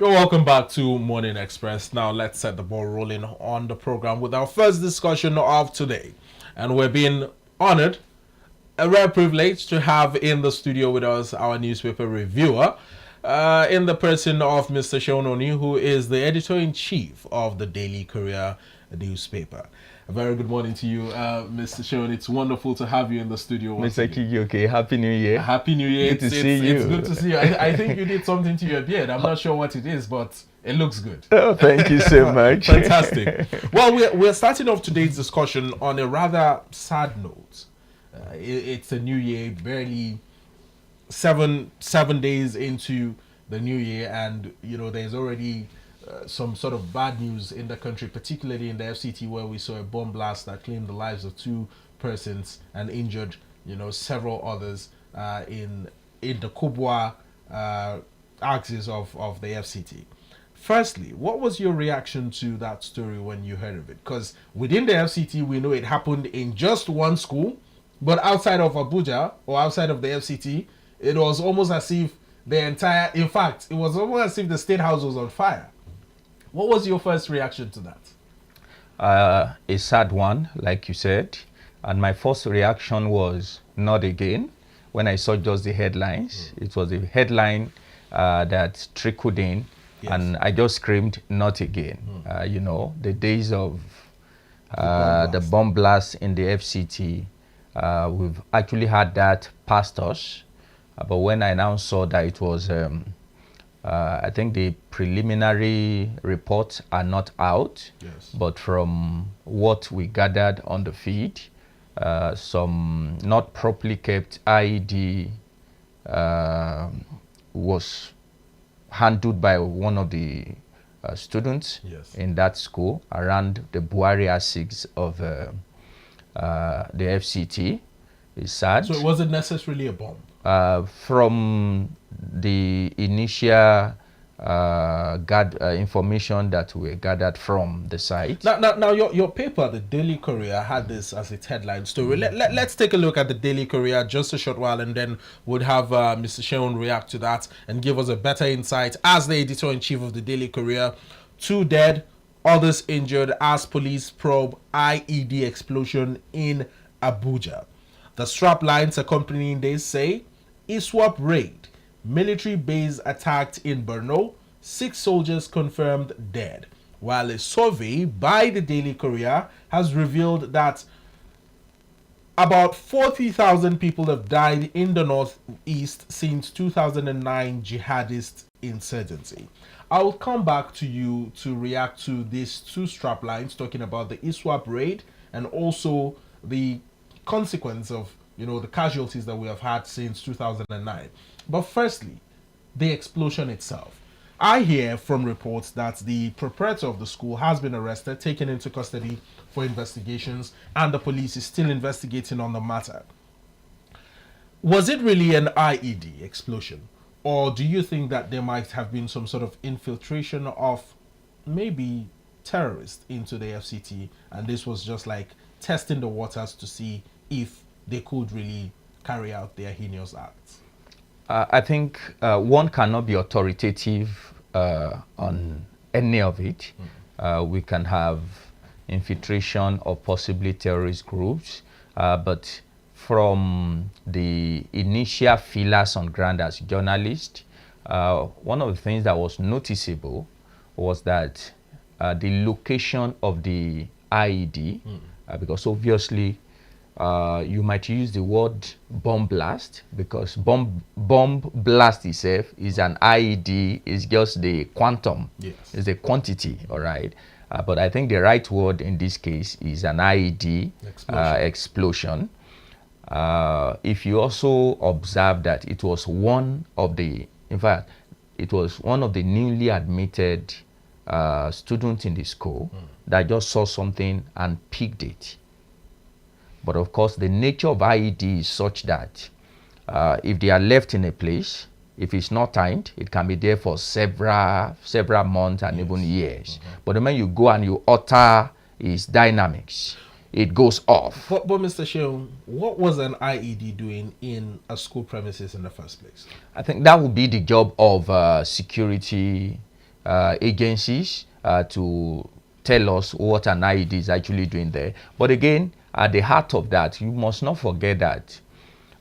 You're welcome back to Morning Express. Now let's set the ball rolling on the program with our first discussion of today. And we're being honored, a rare privilege to have in the studio with us our newspaper reviewer, in the person of Mr. Sean Oni, who is the editor-in-chief of the Daily Courier newspaper. A very good morning to you, Mr. Sean. It's wonderful to have you in the studio once Mr. again. Kiyoke, Happy New Year. Happy New Year. Good to see you. It's good to see you. I think you did something to your beard. I'm not sure what it is, but it looks good. Oh, thank you so much. Fantastic. Well, we're starting off today's discussion on a rather sad note. It's a new year, barely seven days into the new year, and there's already some sort of bad news in the country, particularly in the FCT, where we saw a bomb blast that claimed the lives of 2 persons and injured, several others in the Kubwa axis of the FCT. Firstly, what was your reaction to that story when you heard of it? Because within the FCT, we know it happened in just one school, but outside of Abuja or outside of the FCT, it was almost as if it was almost as if the State House was on fire. What was your first reaction to that? A sad one, like you said. And my first reaction was not again. When I saw just the headlines, it was a headline that trickled in. Yes. And I just screamed, not again. The days of the bomb blast in the FCT, we've actually had that past us. But when I now saw that it was, I think the preliminary reports are not out. Yes. But from what we gathered on the feed, some not properly kept IED was handled by one of the students. Yes. In that school around the Buhari axis of the FCT. It's sad. So it wasn't necessarily a bomb? From the initial information that we gathered from the site. Now your paper, the Daily Courier, had this as its headline story. Let's take a look at the Daily Courier just a short while, and then we'll have Mr. Sheon react to that and give us a better insight as the editor-in-chief of the Daily Courier. 2 dead, others injured as police probe IED explosion in Abuja. The strap lines accompanying this say, ISWAP raid, military base attacked in Borno, 6 soldiers confirmed dead, while a survey by the Daily Courier has revealed that about 40,000 people have died in the northeast since 2009 jihadist insurgency. I'll come back to you to react to these 2 strap lines, talking about the ISWAP raid and also the consequence of the casualties that we have had since 2009. But firstly, the explosion itself. I hear from reports that the proprietor of the school has been arrested, taken into custody for investigations, and the police is still investigating on the matter. Was it really an IED explosion? Or do you think that there might have been some sort of infiltration of maybe terrorists into the FCT, and this was just like testing the waters to see if they could really carry out their heinous acts? I think one cannot be authoritative on any of it. We can have infiltration of possibly terrorist groups, but from the initial feelers on ground as journalists, one of the things that was noticeable was that the location of the IED, because obviously you might use the word bomb blast, because bomb blast itself is an IED, is just the quantum, yes. Is the quantity, all right. But I think the right word in this case is an IED explosion. If you also observe that it was one of the newly admitted students in the school that just saw something and picked it. But of course, the nature of IED is such that if they are left in a place, if it's not timed, it can be there for several months and even years. But the moment you go and you alter its dynamics, it goes off. But Mr. Sheon, what was an IED doing in a school premises in the first place? I think that would be the job of security agencies to tell us what an IED is actually doing there. But again, at the heart of that, you must not forget that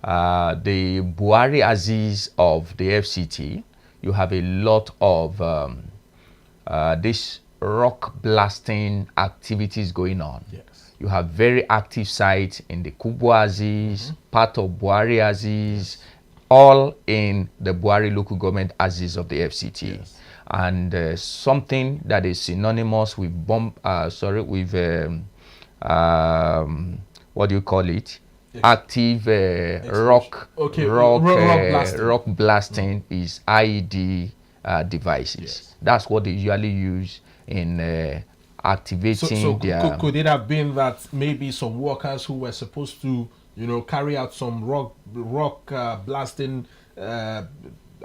the Buhari Aziz of the FCT, you have a lot of this rock blasting activities going on. Yes. You have very active sites in the Kubu Aziz, part of Buhari Aziz, all in the Buhari local government Aziz of the FCT. Yes. And something that is synonymous with what do you call it? Active rock blasting is IED devices. Yes. That's what they usually use in activating their... Could it have been that maybe some workers who were supposed to, carry out some rock blasting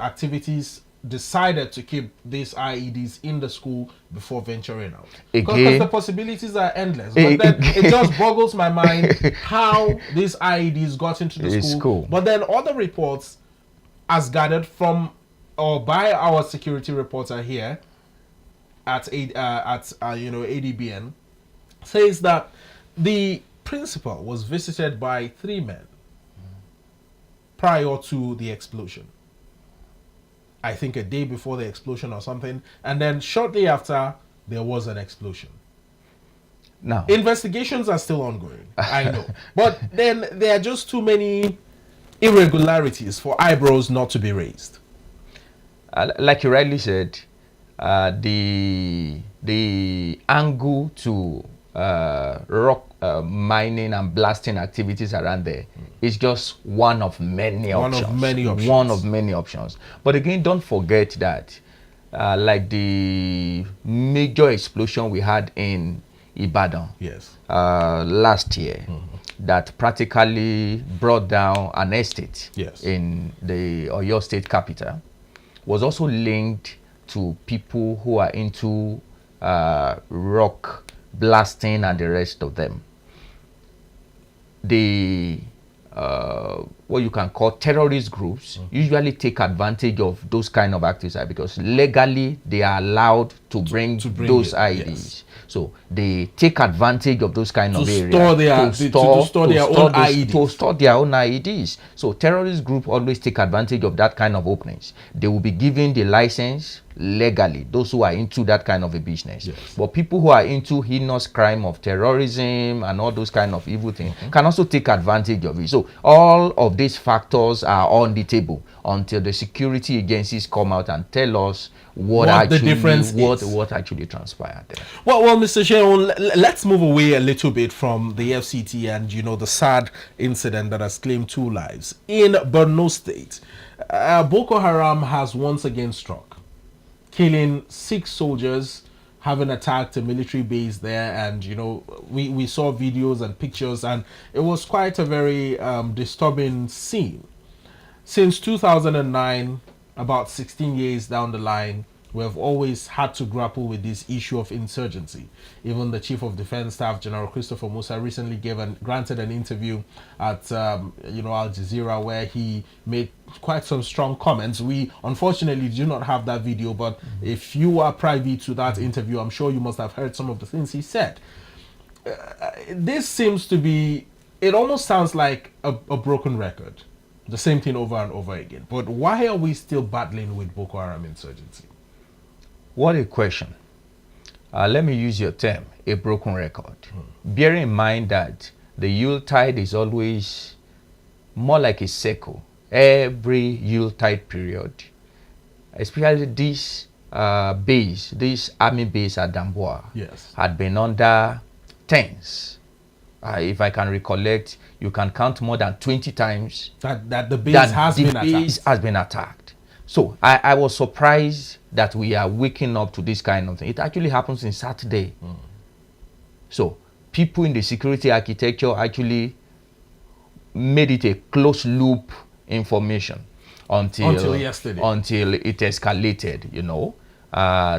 activities decided to keep these IEDs in the school before venturing out? Because the possibilities are endless. But then it just boggles my mind how these IEDs got into the school. But then other reports, as gathered from or by our security reporter here at ADBN, says that the principal was visited by 3 men prior to the explosion. I think a day before the explosion or something, and then shortly after there was an explosion. Now, investigations are still ongoing, I know, but then there are just too many irregularities for eyebrows not to be raised. Like you rightly said, the angle to rock mining and blasting activities around there is just one of many options. One of many options. But again, don't forget that like the major explosion we had in Ibadan last year, that practically brought down an estate in the Oyo State capital, was also linked to people who are into rock blasting and the rest of them. The what you can call terrorist groups usually take advantage of those kind of activities because legally they are allowed to bring those IEDs. So they take advantage of those kind of areas to store their own IEDs. So terrorist group always take advantage of that kind of openings. They will be given the license legally, those who are into that kind of a business. But people who are into heinous crime of terrorism and all those kind of evil things can also take advantage of it. So all of these factors are on the table until the security agencies come out and tell us what actually transpired there. Well, Mr. Sheon, let's move away a little bit from the FCT and the sad incident that has claimed 2 lives in Borno State. Boko Haram has once again struck, killing 6 soldiers, having attacked a military base there, and we saw videos and pictures, and it was quite a very disturbing scene. Since 2009, about 16 years down the line, we have always had to grapple with this issue of insurgency. Even the Chief of Defense Staff, General Christopher Musa, recently granted an interview at Al Jazeera where he made quite some strong comments. We unfortunately do not have that video, but if you are privy to that interview, I'm sure you must have heard some of the things he said. This seems to be, it almost sounds like a broken record. The same thing over and over again. But why are we still battling with Boko Haram insurgency? What a question. Let me use your term, a broken record. Bearing in mind that the Yuletide is always more like a circle. Every Yuletide period, especially this base, this army base at Damboa, had been under tense. If I can recollect, you can count more than 20 times that the base has been attacked. So I was surprised that we are waking up to this kind of thing. It actually happens in Saturday. So people in the security architecture actually made it a closed loop information until yesterday, until it escalated.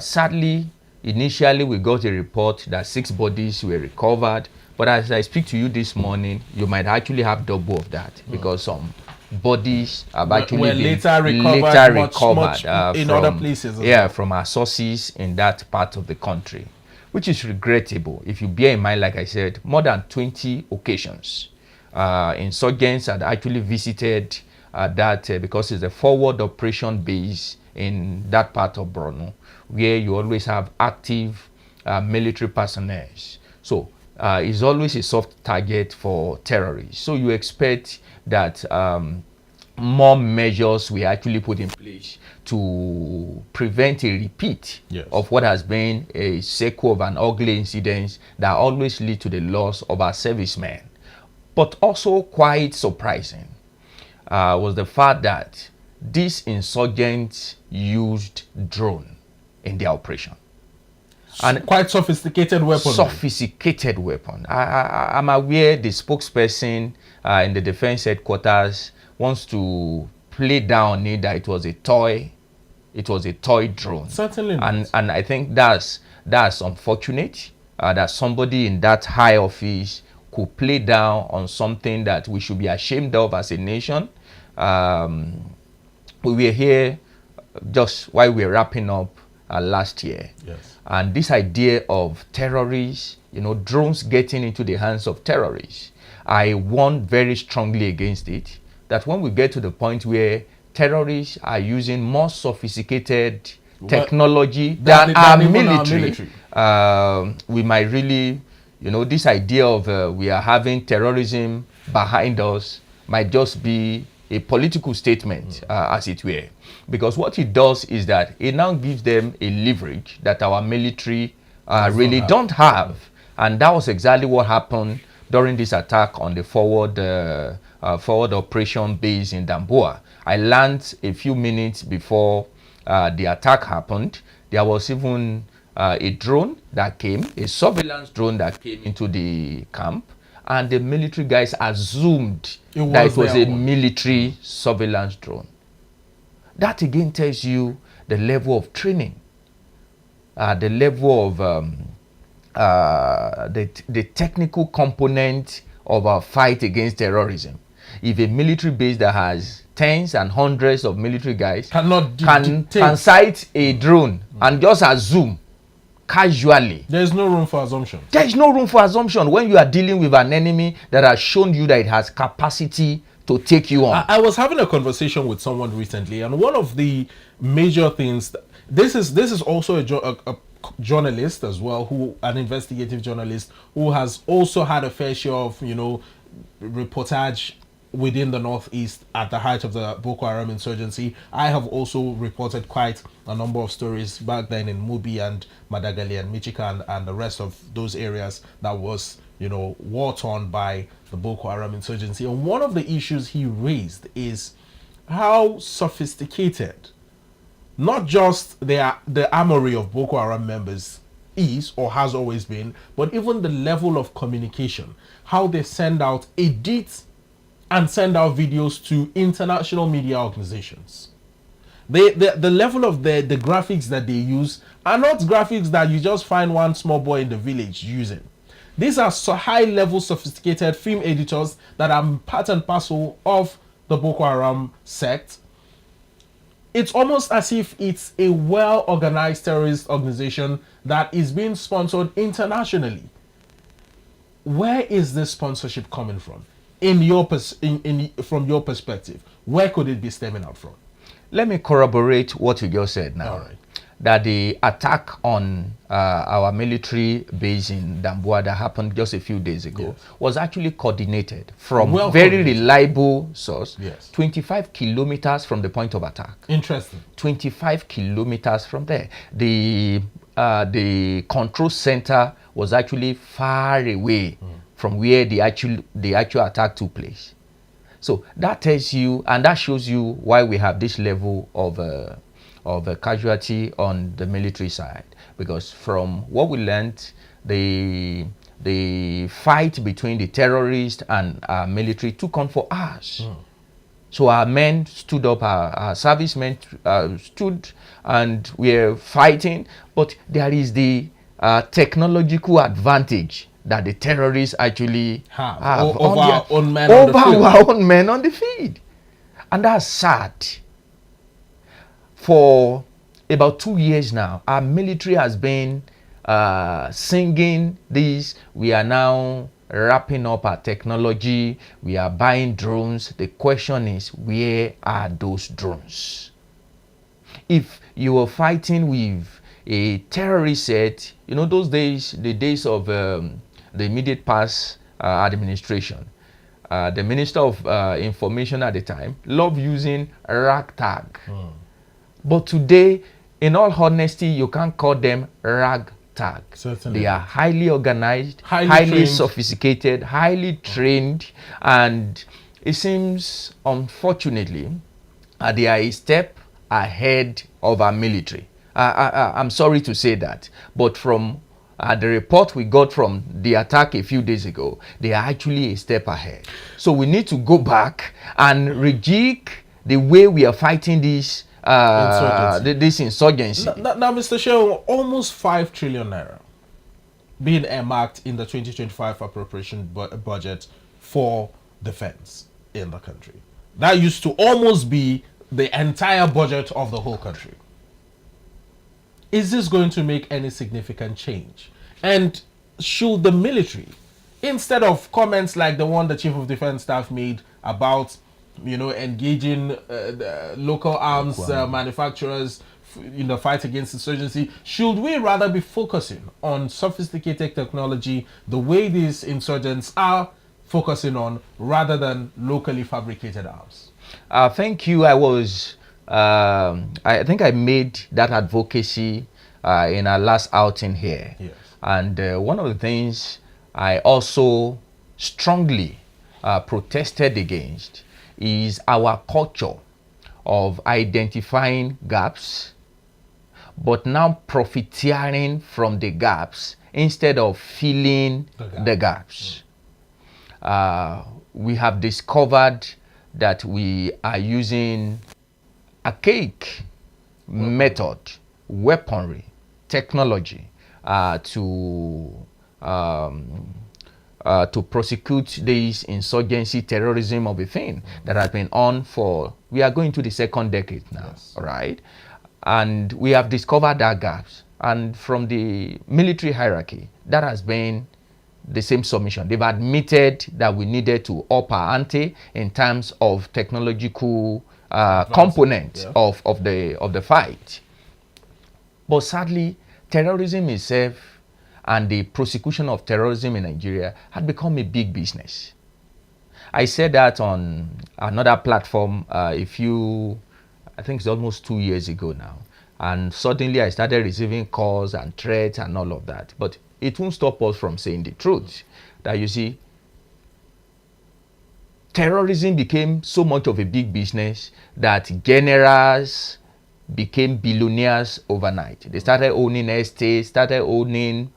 Sadly, initially we got a report that 6 bodies were recovered. But as I speak to you this morning, you might actually have double of that because some bodies have actually were been later recovered much in from, other places as yeah, well. from our sources in that part of the country, which is regrettable. If you bear in mind, like I said, more than 20 occasions, insurgents had actually visited that because it's a forward operation base in that part of Borno, where you always have active military personnel. So it's always a soft target for terrorists. So you expect that more measures we actually put in place to prevent a repeat of what has been a sequel of an ugly incident that always lead to the loss of our servicemen. But also quite surprising was the fact that these insurgents used drone in their operation. And quite sophisticated weapon. Sophisticated weapon. I'm aware the spokesperson in the defense headquarters wants to play down it that it was a toy drone. Certainly not. And I think that's unfortunate that somebody in that high office could play down on something that we should be ashamed of as a nation. We were here just while we were wrapping up last year. Yes. And this idea of terrorists, drones getting into the hands of terrorists, I warn very strongly against it. That when we get to the point where terrorists are using more sophisticated technology than our military, we might really, this idea of we are having terrorism behind us might just be a political statement, as it were. Because what it does is that it now gives them a leverage that our military really don't have. And that was exactly what happened during this attack on the forward operation base in Damboa. I learned a few minutes before the attack happened. There was even a drone that came, a surveillance drone that came into the camp. And the military guys assumed that it was a military surveillance drone. That again tells you the level of training, the level of the technical component of our fight against terrorism. If a military base that has tens and hundreds of military guys can sight a drone and just assume casually, there is no room for assumption. There is no room for assumption when you are dealing with an enemy that has shown you that it has capacity to take you on. I was having a conversation with someone recently, and one of the major things, this is also a journalist as well, an investigative journalist who has also had a fair share of reportage within the Northeast at the height of the Boko Haram insurgency. I have also reported quite a number of stories back then in Mubi and Madagali and Michika and the rest of those areas that was war-torn by the Boko Haram insurgency. And one of the issues he raised is how sophisticated not just the armory of Boko Haram members is or has always been, but even the level of communication, how they send out edits and send out videos to international media organizations. The level of the graphics that they use are not graphics that you just find one small boy in the village using. These are so high-level, sophisticated film editors that are part and parcel of the Boko Haram sect. It's almost as if it's a well-organized terrorist organization that is being sponsored internationally. Where is this sponsorship coming from? From your perspective, where could it be stemming out from? Let me corroborate what you just said now. All right. That the attack on our military base in Damboa that happened just a few days ago was actually coordinated from very reliable source, 25 kilometers from the point of attack. Interesting. 25 kilometers from there. The control center was actually far away from where the actual attack took place. So that tells you, and that shows you why we have this level of a casualty on the military side. Because from what we learned, the fight between the terrorists and our military took on for hours. So our men stood up, our servicemen stood, and we're fighting. But there is the technological advantage that the terrorists actually have over our own men on the field. And that's sad. For about 2 years now, our military has been singing this. We are now wrapping up our technology. We are buying drones. The question is, where are those drones? If you were fighting with a terrorist set, you know, those days, the days of the immediate past administration, the Minister of Information at the time loved using ragtag. But today, in all honesty, you can't call them ragtag. Certainly. They are highly organized, highly trained, sophisticated, highly trained, and it seems, unfortunately, they are a step ahead of our military. I'm sorry to say that, but from the report we got from the attack a few days ago, they are actually a step ahead. So we need to go back and rejig the way we are fighting this insurgency. Now, Mr. Shehu, almost 5 trillion naira being earmarked in the 2025 appropriation budget for defense in the country. That used to almost be the entire budget of the whole country. Is this going to make any significant change? And should the military, instead of comments like the one the Chief of Defense Staff made about, you know, engaging the local arms manufacturers in the fight against insurgency, should we rather be focusing on sophisticated technology the way these insurgents are focusing on, rather than locally fabricated arms? Thank you. I think I made that advocacy in our last outing here. Yes. And one of the things I also strongly protested against is our culture of identifying gaps, but now profiteering from the gaps instead of filling the gaps. We have discovered that we are using archaic method, weaponry, technology to prosecute this insurgency, terrorism of a thing that has been on for, we are going to the second decade now, yes, right? And we have discovered our gaps. And from the military hierarchy, that has been the same submission. They've admitted that we needed to up our ante in terms of technological component of the fight. But sadly, terrorism itself and the prosecution of terrorism in Nigeria had become a big business. I said that on another platform I think it's almost 2 years ago now. And suddenly I started receiving calls and threats and all of that. But it won't stop us from saying the truth. That you see, terrorism became so much of a big business that generals became billionaires overnight. They started owning estates, started owning,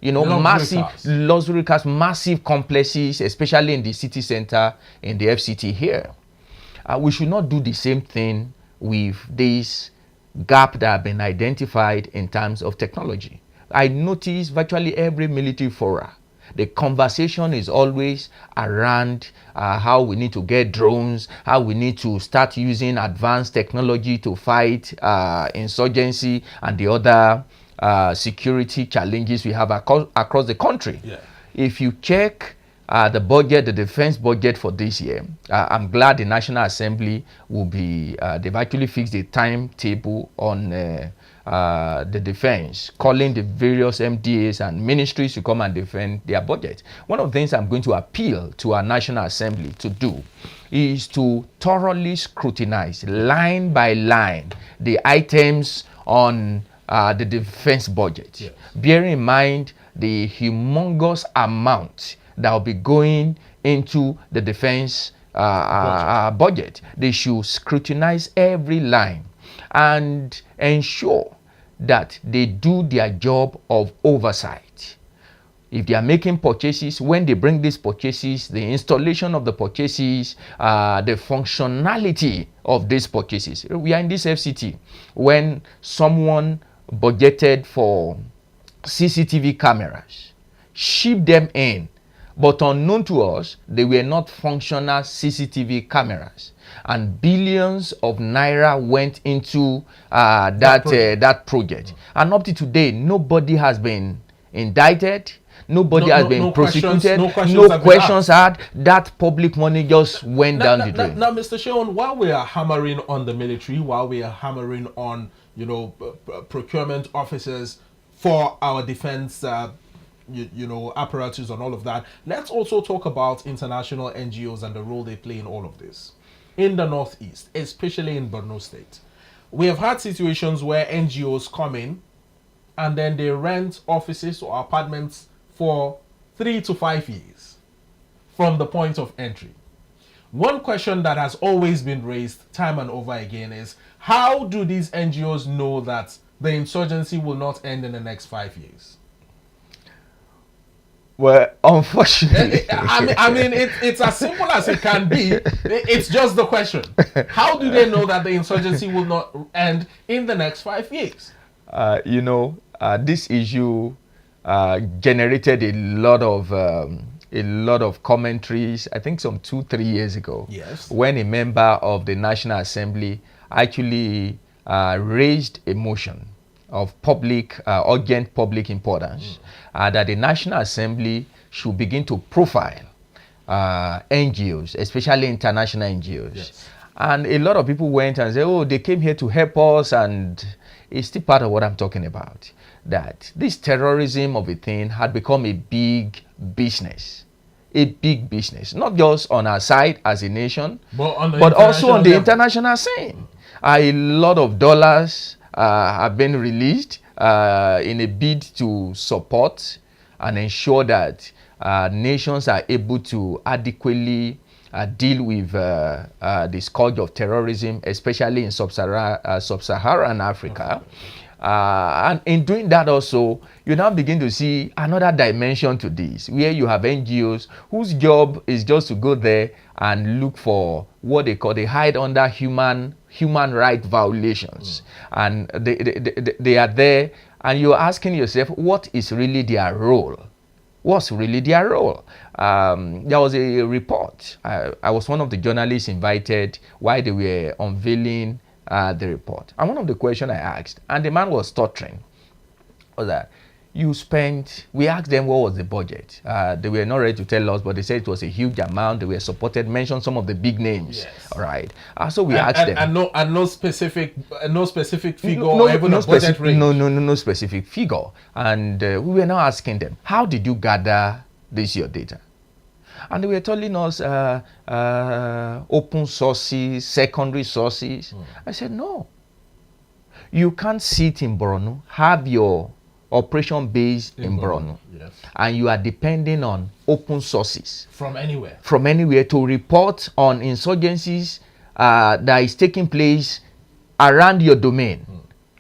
you know, luxury cars, massive complexes, especially in the city center, in the FCT here. We should not do the same thing with this gap that have been identified in terms of technology. I notice virtually every military forum, the conversation is always around how we need to get drones, how we need to start using advanced technology to fight insurgency and the other security challenges we have across the country. Yeah. If you check the budget, the defense budget for this year, I'm glad the National Assembly will be, they've actually fixed the timetable on the defense, calling the various MDAs and ministries to come and defend their budget. One of the things I'm going to appeal to our National Assembly to do is to thoroughly scrutinize, line by line, the items on the defense budget. Yes. Bearing in mind the humongous amount that will be going into the defense budget. They should scrutinize every line and ensure that they do their job of oversight. If they are making purchases, when they bring these purchases, the installation of the purchases, the functionality of these purchases. We are in this FCT. When someone budgeted for CCTV cameras, ship them in, but unknown to us, they were not functional CCTV cameras. and billions of naira went into that project. And up to today, nobody has been indicted. Nobody has been prosecuted. No questions had. That public money just went down the drain. Now, Mr. Sheon, while we are hammering on the military, while we are hammering on, procurement officers for our defense, apparatus and all of that, let's also talk about international NGOs and the role they play in all of this. In the Northeast, especially in Borno State, we have had situations where NGOs come in and then they rent offices or apartments for 3 to 5 years from the point of entry. One question that has always been raised time and over again is, how do these NGOs know that the insurgency will not end in the next 5 years? Well, unfortunately, I mean, it's as simple as it can be. It's just the question: how do they know that the insurgency will not end in the next 5 years? This issue generated a lot of commentaries. I think some 2-3 years ago, yes, when a member of the National Assembly actually raised a motion of urgent public importance, that the National Assembly should begin to profile NGOs, especially international NGOs. Yes. And a lot of people went and said, oh, they came here to help us, and it's still part of what I'm talking about. That this terrorism of a thing had become a big business. A big business, not just on our side as a nation, but also on the international scene. A lot of dollars have been released in a bid to support and ensure that nations are able to adequately deal with the scourge of terrorism, especially in sub-Saharan Africa. And in doing that also, you now begin to see another dimension to this, where you have NGOs whose job is just to go there and look for what they hide under human right violations. And they are there, and you're asking yourself, what is really their role? What's really their role? There was a report. I was one of the journalists invited while they were unveiling the report. And one of the questions I asked, and the man was stuttering, was that we asked them what was the budget. They were not ready to tell us, but they said it was a huge amount. They were supported, mentioned some of the big names. Yes. All right. So we asked them. And no specific figure or even a budget range. No specific figure. And we were now asking them, how did you gather your data? And they were telling us open sources, secondary sources. I said, no. You can't sit in Borno, have your operation based in Borno, yes, and you are depending on open sources. From anywhere to report on insurgencies that is taking place around your domain.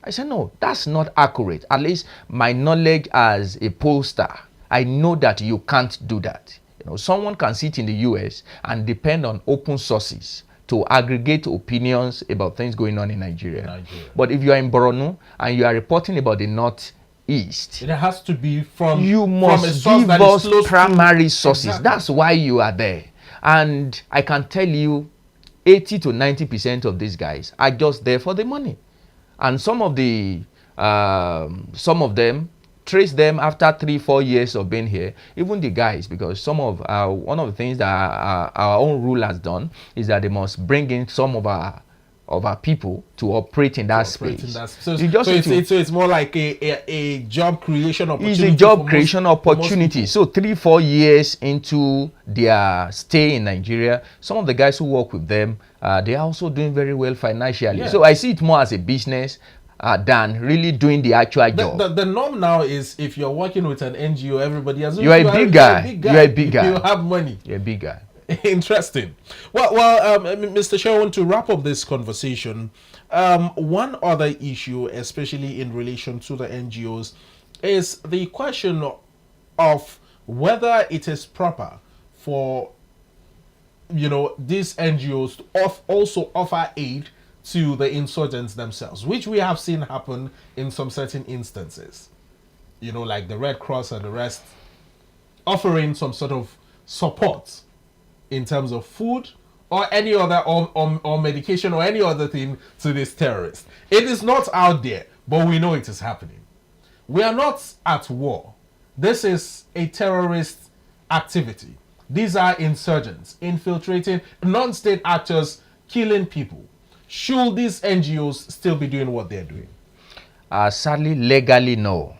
I said, no, that's not accurate. At least my knowledge as a pollster, I know that you can't do that. Someone can sit in the US and depend on open sources to aggregate opinions about things going on in Nigeria. But if you are in Borno and you are reporting about the Northeast, it has to be from you must give us primary sources. Exactly. That's why you are there. And I can tell you 80 to 90% of these guys are just there for the money. And some of them trace them after 3-4 years of being here, even the guys, because one of the things that our own rule has done is that they must bring in some of our people to operate in that space. So it's more like a job creation opportunity. It's a job creation opportunity. So 3-4 years into their stay in Nigeria, some of the guys who work with them, they are also doing very well financially. Yeah. So I see it more as a business than really doing the actual job. The norm now is, if you're working with an NGO, everybody has you are a big guy. You are a big guy. You have money. You're a big guy. Interesting. Well, Mr. Sherwin, to wrap up this conversation, one other issue, especially in relation to the NGOs, is the question of whether it is proper for these NGOs to also offer aid to the insurgents themselves, which we have seen happen in some certain instances. Like the Red Cross and the rest, offering some sort of support in terms of food or any other or medication or any other thing to this terrorist. It is not out there, but we know it is happening. We are not at war. This is a terrorist activity. These are insurgents infiltrating non-state actors, killing people. Should these NGOs still be doing what they're doing? Sadly, legally, no.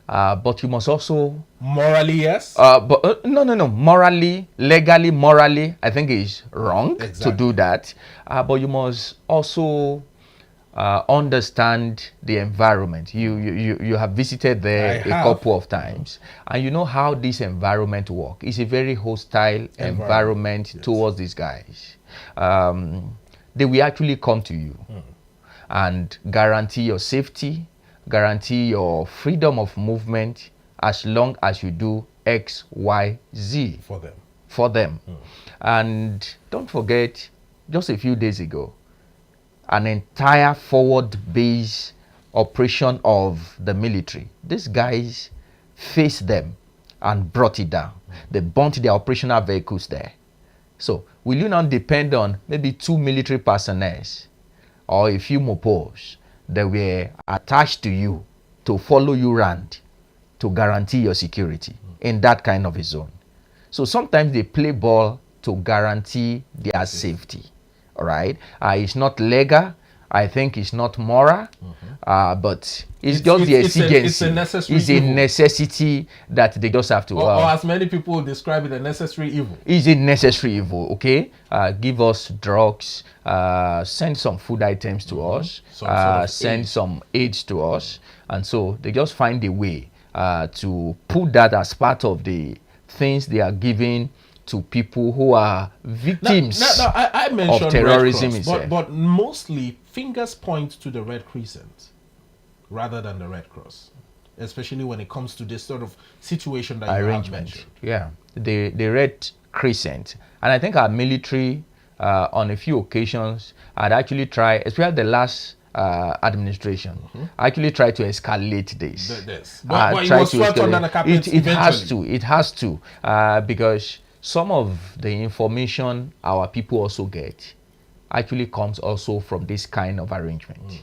But you must also... Morally, yes? No. Morally, legally, morally, I think it's wrong to do that. But you must also understand the environment. You have visited there a couple of times, and you know how this environment works. It's a very hostile environment towards these guys. They will actually come to you and guarantee your safety, guarantee your freedom of movement as long as you do X, Y, Z for them. And don't forget, just a few days ago, an entire forward base operation of the military. These guys faced them and brought it down. They burnt their operational vehicles there. So will you not depend on maybe 2 military personnel or a few mopos that were attached to you to follow you around to guarantee your security in that kind of a zone? So sometimes they play ball to guarantee their safety. All right, it's not legal. I think it's not moral, but it's just the exigency. It's a necessity that they just have to. Or as many people describe it, a necessary evil. It's a necessary evil. Okay, give us drugs, send some food items to us, send some aids to us, and so they just find a way to put that as part of the things they are giving to people who are victims I mentioned of terrorism. Red Cross, but mostly fingers point to the Red Crescent rather than the Red Cross, especially when it comes to this sort of situation that you have mentioned. Yeah, the Red Crescent. And I think our military, on a few occasions, had actually tried, especially the last administration, actually tried to escalate this. But it was swept under the carpet eventually. It has to, because some of the information our people also get actually comes also from this kind of arrangement.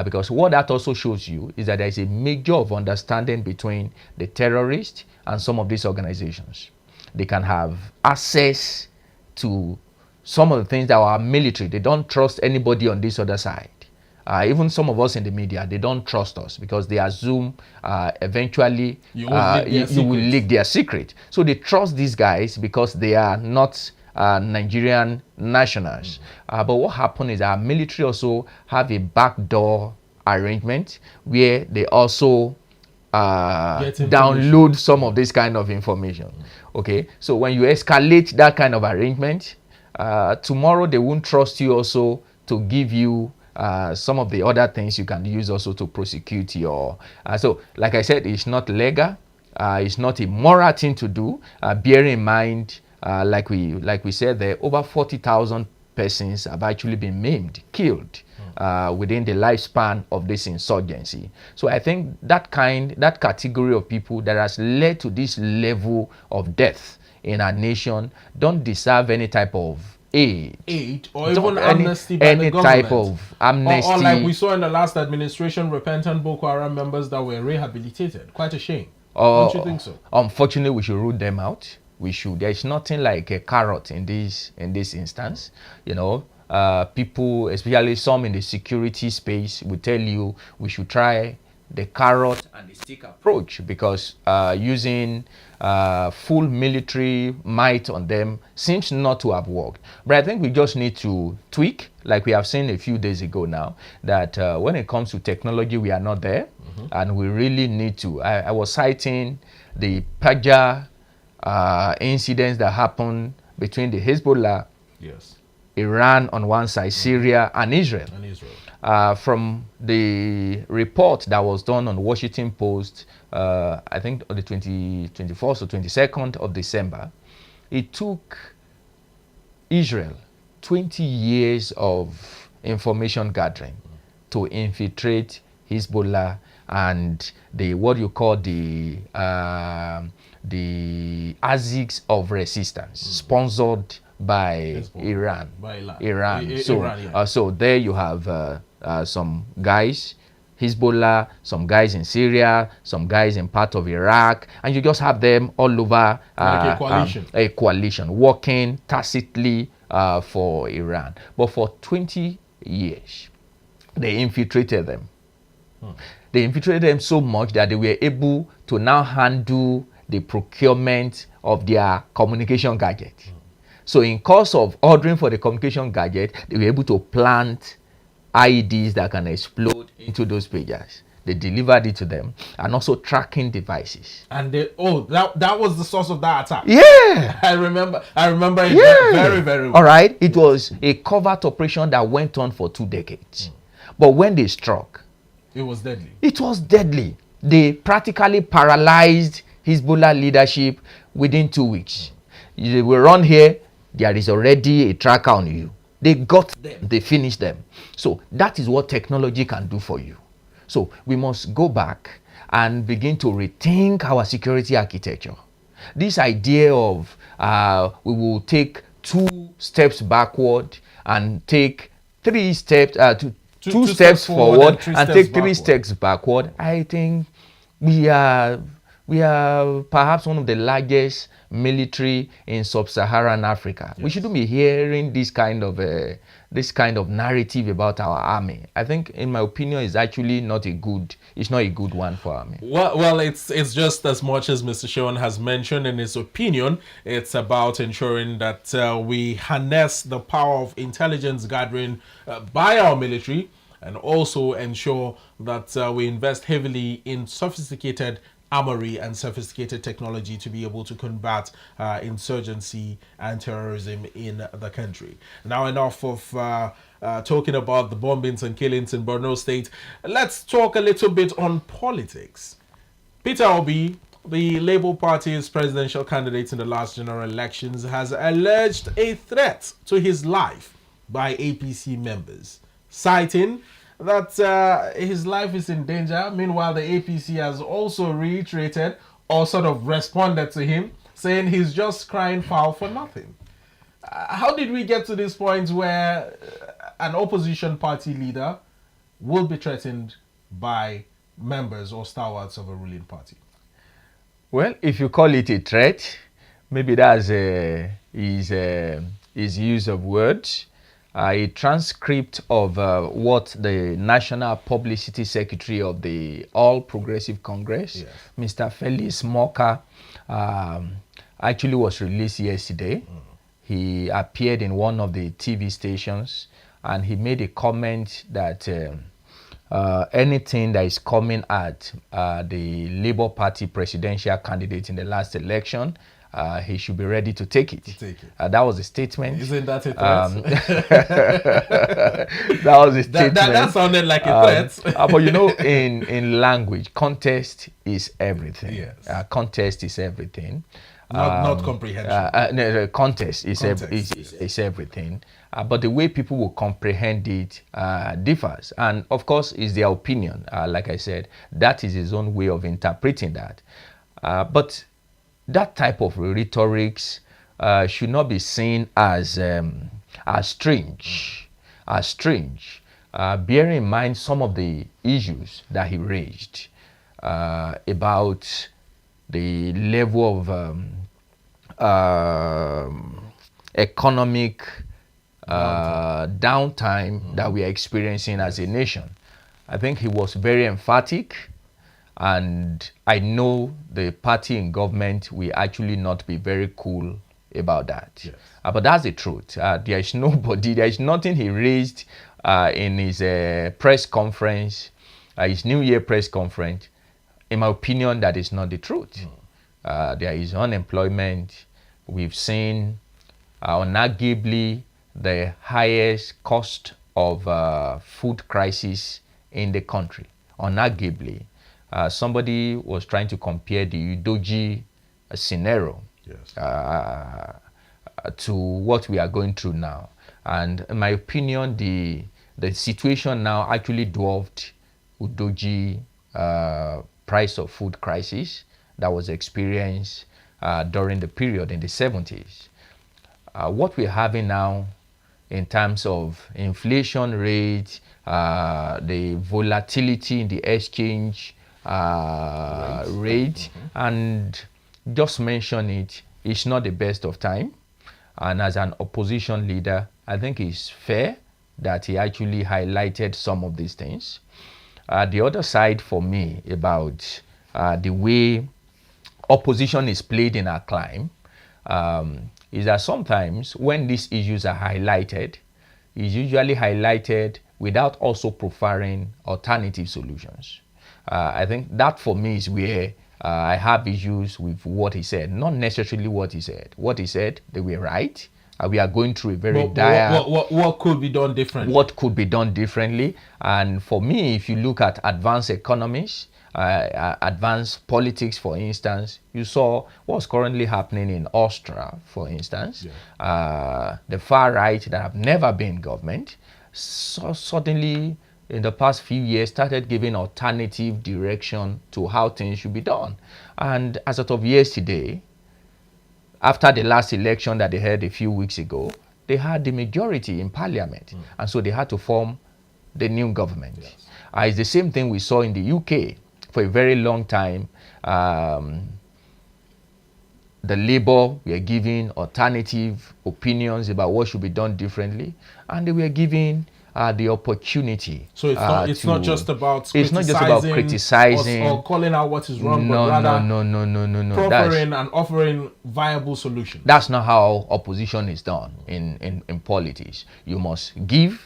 Because what that also shows you is that there is a major of understanding between the terrorists and some of these organizations. They can have access to some of the things that our military, they don't trust anybody on this other side. Even some of us in the media, they don't trust us because they assume eventually you will leak their secret. So they trust these guys because they are not Nigerian nationals. But what happened is our military also have a backdoor arrangement where they also download some of this kind of information. Okay, so when you escalate that kind of arrangement, tomorrow they won't trust you also to give you some of the other things you can use also to prosecute your. So, like I said, it's not legal. It's not a moral thing to do. Bear in mind, like we said, there over 40,000 persons have actually been maimed, killed within the lifespan of this insurgency. So I think that category of people that has led to this level of death in our nation don't deserve any type of aid or even amnesty by the government. Type of amnesty. Or like we saw in the last administration, repentant Boko Haram members that were rehabilitated. Quite a shame. Don't you think so? Unfortunately, we should root them out. We should. There is nothing like a carrot in this instance. You know, people, especially some in the security space, will tell you we should try the carrot and the stick approach because using full military might on them seems not to have worked. But I think we just need to tweak, like we have seen a few days ago now, that when it comes to technology, we are not there, and we really need to. I was citing the Paja incidents that happened between the Hezbollah, Iran on one side, Syria, and Israel. From the report that was done on Washington Post, I think on the 21st or 22nd of December, it took Israel 20 years of information gathering to infiltrate Hezbollah and what you call the ASICs of resistance, sponsored by Iran. So, Iran, yeah. So there you have some guys, Hezbollah, some guys in Syria, some guys in part of Iraq, and you just have them all over, like a coalition. A coalition working tacitly for Iran. But for 20 years, they infiltrated them. They infiltrated them so much that they were able to now handle the procurement of their communication gadget. So in course of ordering for the communication gadget, they were able to plant IEDs that can explode into those pagers. They delivered it to them, and also tracking devices. And that was the source of that attack. Yeah, I remember it very, very well. All right, it was a covert operation that went on for 2 decades. But when they struck, it was deadly. It was deadly. They practically paralyzed Hezbollah leadership within 2 weeks. They will run here, there is already a tracker on you. They got them, they finished them. So that is what technology can do for you. So we must go back and begin to rethink our security architecture. This idea of we will take 2 steps backward and take 3 steps, two steps forward and take 3 steps backward. I think we are perhaps one of the largest military in sub-Saharan Africa. Yes. We shouldn't be hearing this kind of narrative about our army. I think, in my opinion, it's actually not a good one for army. Well, it's just as much as Mr. Sean has mentioned in his opinion. It's about ensuring that we harness the power of intelligence gathering by our military, and also ensure that we invest heavily in sophisticated armory and sophisticated technology to be able to combat insurgency and terrorism in the country. Now, enough of talking about the bombings and killings in Borno State. Let's talk a little bit on politics. Peter Obi, the Labour Party's presidential candidate in the last general elections, has alleged a threat to his life by APC members, citing that his life is in danger. Meanwhile, the APC has also reiterated or sort of responded to him, saying he's just crying foul for nothing. How did we get to this point where an opposition party leader will be threatened by members or stalwarts of a ruling party? Well, if you call it a threat, maybe that's his use of words. A transcript of what the National Publicity Secretary of the All Progressive Congress, yes, Mr. Felix Moka, actually was released yesterday. He appeared in one of the TV stations, and he made a comment that anything that is coming at the Labour Party presidential candidate in the last election, he should be ready to take it. That was a statement. Isn't that a threat? That was a statement. That sounded like a threat. But you know, in language, context is everything. Yes. Context is everything. Not comprehension. No, context is everything. But the way people will comprehend it differs. And of course, is their opinion. Like I said, that is his own way of interpreting that. But that type of rhetorics should not be seen as strange. Bearing in mind some of the issues that he raised about the level of economic downtime that we are experiencing as a nation. I think he was very emphatic. And I know the party in government will actually not be very cool about that. Yes. But that's the truth. There is nothing he raised in his press conference, his New Year press conference, in my opinion, that is not the truth. There is unemployment. We've seen unarguably the highest cost of food crisis in the country, unarguably. Somebody was trying to compare the Udoji scenario, yes, to what we are going through now. And in my opinion, the situation now actually dwarfed Udoji price of food crisis that was experienced during the period in the 70s. what we're having now in terms of inflation rate, the volatility in the exchange rate, and just mention it, it's not the best of time. And as an opposition leader, I think it's fair that he actually highlighted some of these things. The other side for me about the way opposition is played in our climb is that sometimes when these issues are highlighted, it's usually highlighted without also proffering alternative solutions. I think that for me is where I have issues with what he said, not necessarily what he said. What he said, they were right. We are going through a very dire... What could be done differently? What could be done differently? And for me, if you look at advanced economies, advanced politics, for instance, you saw what's currently happening in Austria, for instance. Yeah. The far right that have never been government, so suddenly in the past few years started giving alternative direction to how things should be done. And as of yesterday, after the last election that they had a few weeks ago, they had the majority in parliament. And so they had to form the new government. Yes. It's the same thing we saw in the UK. For a very long time, the Labour were giving alternative opinions about what should be done differently, and they were giving the opportunity. So it's not just about criticizing or calling out what is wrong, no, but rather no. proffering and offering viable solutions. That's not how opposition is done in politics. You must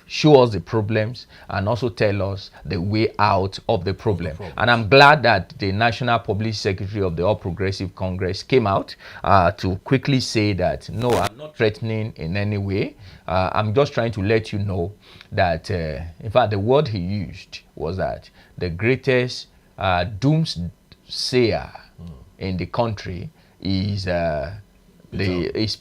show us the problems, and also tell us the way out of the problem. And I'm glad that the National Public Secretary of the All Progressive Congress came out to quickly say that, no, I'm not threatening in any way. I'm just trying to let you know that, in fact, the word he used was that the greatest doomsayer in the country is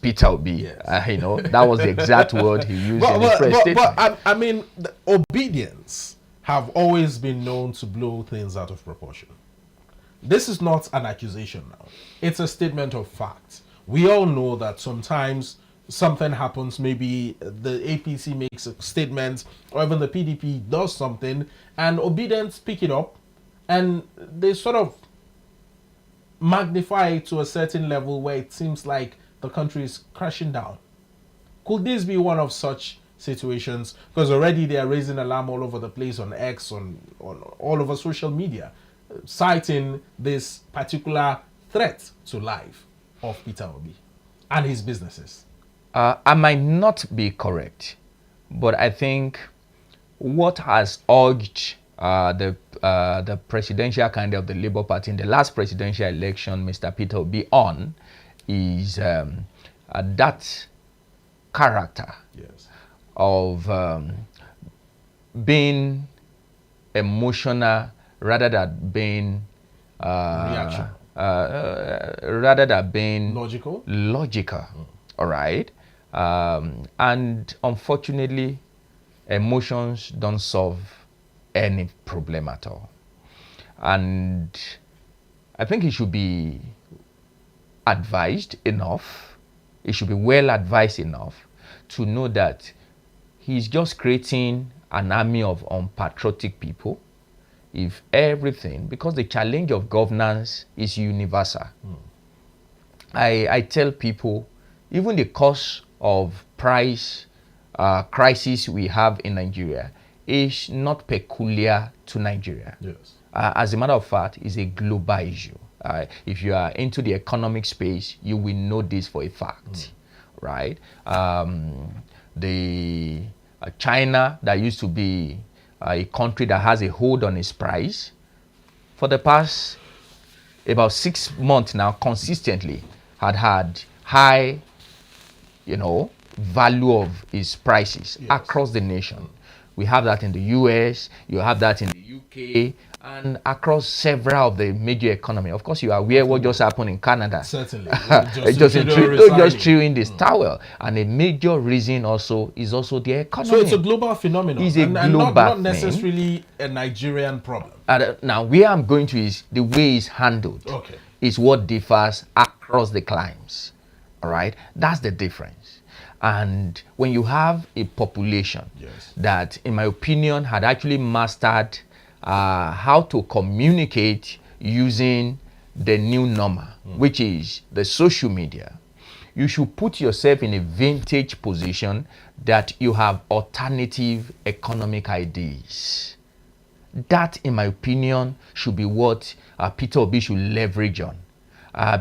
Peter Obi. Yes. That was the exact word he used in his press statement. But I mean, the obedience have always been known to blow things out of proportion. This is not an accusation now. It's a statement of fact. We all know that sometimes something happens, maybe the APC makes a statement, or even the PDP does something, and obedience pick it up, and they sort of magnify it to a certain level where it seems like the country is crashing down. Could this be one of such situations? Because already they are raising alarm all over the place, on X, on all over social media, citing this particular threat to life of Peter Obi and his businesses. I might not be correct, but I think what has urged the presidential candidate of the Labour Party in the last presidential election, Mr. Peter Obi, on is that character, yes, of being emotional rather than being reaction, rather than being logical. All right. And unfortunately, emotions don't solve any problem at all. And I think he should be advised enough, he should be well advised enough to know that he's just creating an army of unpatriotic people. If everything, because the challenge of governance is universal. I tell people, even the cause of price crisis we have in Nigeria is not peculiar to Nigeria. Yes. As a matter of fact, it's a global issue. If you are into the economic space, you will know this for a fact, right? The China, that used to be a country that has a hold on its price, for the past about 6 months now, consistently had high, value of its prices, yes, across the nation. We have that in the US, you have that in the UK, and across several of the major economies. Of course, you are aware what just happened in Canada. Certainly. just chewing this towel. And a major reason is also the economy. So it's a global phenomenon. It's and not necessarily a Nigerian problem. Now, where I'm going to is the way it's handled. Okay. Is what differs across the climes. All right? That's the difference. And when you have a population that, in my opinion, had actually mastered how to communicate using the new normal, which is the social media, you should put yourself in a vintage position that you have alternative economic ideas. That, in my opinion, should be what Peter Obi should leverage on.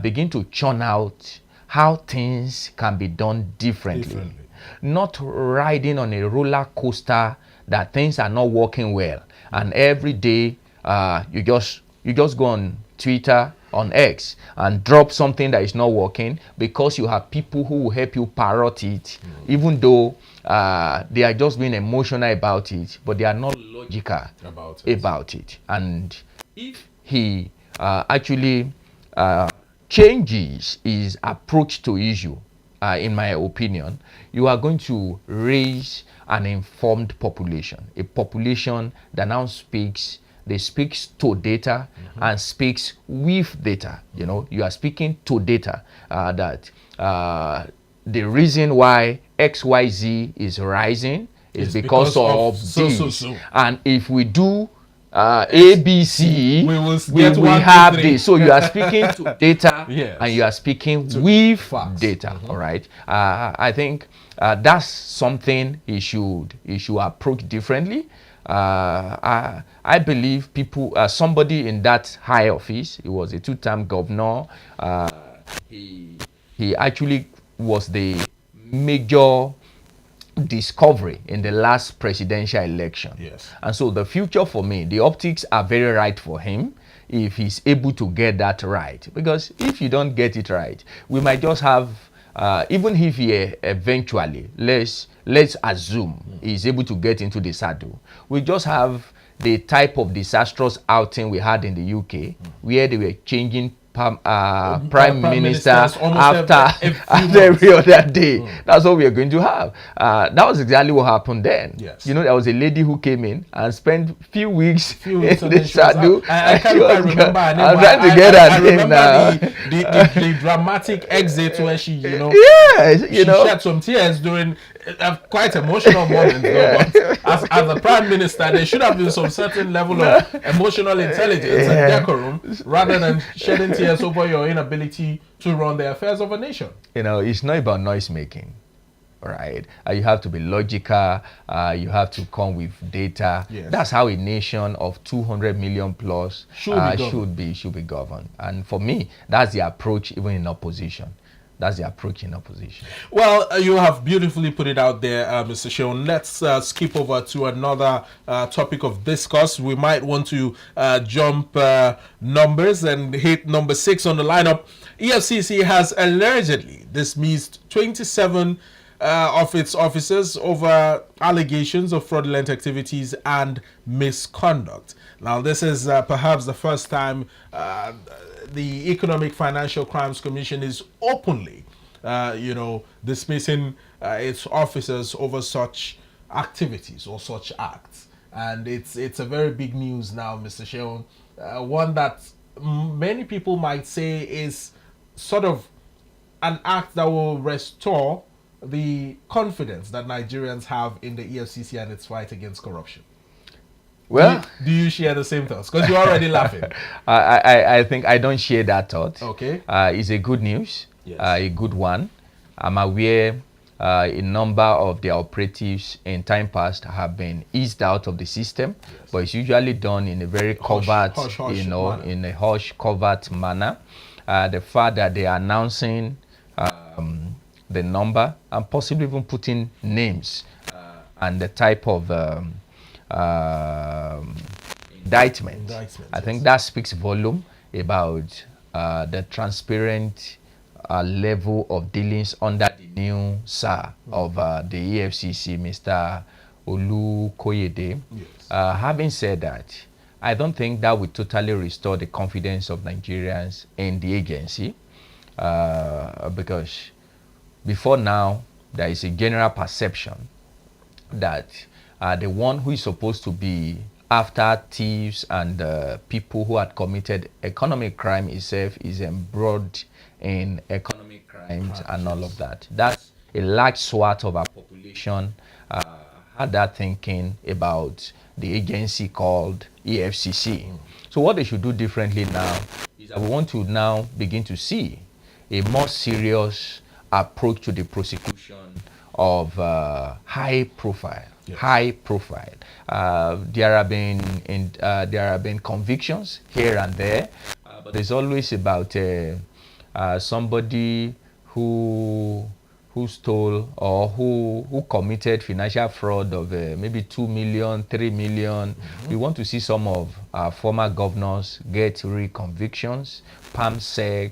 Begin to churn out how things can be done differently. Not riding on a roller coaster that things are not working well. And every day you just go on Twitter, on X, and drop something that is not working because you have people who will help you parrot it, even though they are just being emotional about it, but they are not logical about it. And if he actually changes his approach to issue, in my opinion, you are going to raise an informed population, a population that now speaks to data and speaks with data. You know, you are speaking to data that the reason why XYZ is rising is because of this. And if we do ABC, we will have this. So you are speaking to data and you are speaking with facts. Data. All right. I think that's something he should approach differently. I believe people, somebody in that high office, he was a two-term governor. He actually was the major discovery in the last presidential election. And so the future for me, the optics are very right for him if he's able to get that right. Because if you don't get it right, we might just have, even if he eventually, let's assume he's able to get into the saddle, we just have the type of disastrous outing we had in the UK, where they were changing prime minister after every other day. That's what we are going to have. That was exactly what happened then. You know, there was a lady who came in and spent few weeks in the saddle. I can't remember her name. I'm trying to get her name now. The dramatic exit when she, she shed some tears during quite emotional moment. As a prime minister, there should have been some certain level of emotional intelligence and decorum rather than shedding tears over your inability to run the affairs of a nation. You know, it's not about noise making, right? You have to be logical. You have to come with data. That's how a nation of 200 million plus should be governed. And for me, that's the approach even in opposition. That's the approach in opposition. Well, you have beautifully put it out there, Mr. Seun. Let's skip over to another topic of discourse. We might want to jump numbers and hit number 6 on the lineup. EFCC has allegedly dismissed 27 of its officers over allegations of fraudulent activities and misconduct. Now, this is perhaps the first time the Economic Financial Crimes Commission is openly, dismissing its officers over such activities or such acts. And it's a very big news now, Mr. Seun. One that many people might say is sort of an act that will restore the confidence that Nigerians have in the EFCC and its fight against corruption. Well, do you share the same thoughts? Because you're already laughing. I think I don't share that thought. Okay. It's a good news, a good one. I'm aware a number of the operatives in time past have been eased out of the system, but it's usually done in a very covert, in a hush, covert manner. The fact that they are announcing the number and possibly even putting names and the type of indictment. I think that speaks volume about the transparent level of dealings under the new SAR of the EFCC, Mr. Olukoyede. Having said that, I don't think that would totally restore the confidence of Nigerians in the agency, because before now, there is a general perception that the one who is supposed to be after thieves and people who had committed economic crime itself is embroiled in economic crimes and all of that. That's a large swath of our population had that thinking about the agency called EFCC. So what they should do differently now is that we want to now begin to see a more serious approach to the prosecution of high profile. Yes. High profile. There have been convictions here and there, but there's always about somebody who stole or who committed financial fraud of maybe 2 million, 3 million. We want to see some of our former governors get reconvictions, PAMSEC,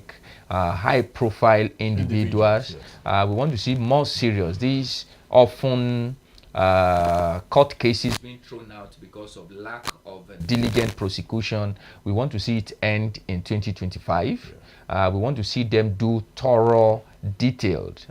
high-profile individuals. Yes. We want to see more serious. These often court cases being thrown out because of lack of diligent prosecution. We want to see it end in 2025. Yeah. We want to see them do thorough, detailed.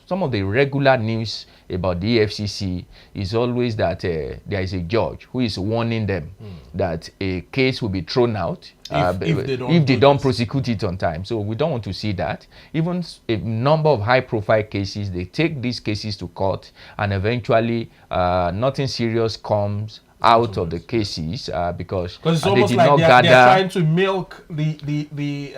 Some of the regular news about the EFCC is always that there is a judge who is warning them that a case will be thrown out if they don't prosecute it on time. So we don't want to see that. Even a number of high-profile cases, they take these cases to court, and eventually nothing serious comes out of the cases because it's almost like they're trying to milk the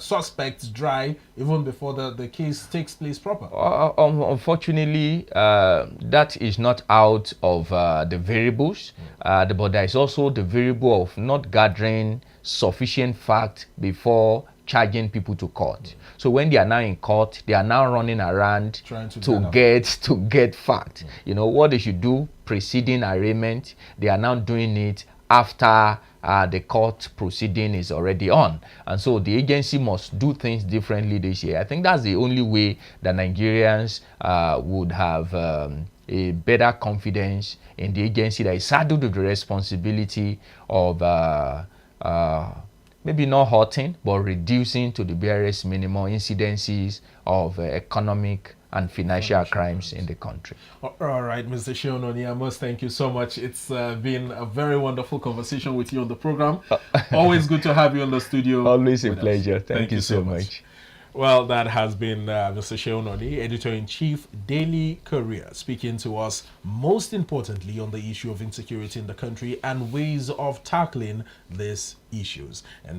suspects dry even before the case takes place proper. Unfortunately, that is not out of the variables, but there is also the variable of not gathering sufficient fact before charging people to court. So when they are now in court, they are now running around to get fact. You know what they should do preceding arraignment, they are now doing it after the court proceeding is already on. And so the agency must do things differently this year. I think that's the only way that Nigerians would have a better confidence in the agency that is saddled with the responsibility of maybe not hurting, but reducing to the barest minimum incidences of economic and financial crimes in the country. All right, Mr. Seun Oni, I must thank you so much. It's been a very wonderful conversation with you on the program. Always good to have you in the studio. Always a pleasure. Thank you so much. Well, that has been Mr. Seun Oni, Editor-in-Chief, Daily Courier, speaking to us most importantly on the issue of insecurity in the country and ways of tackling these issues. And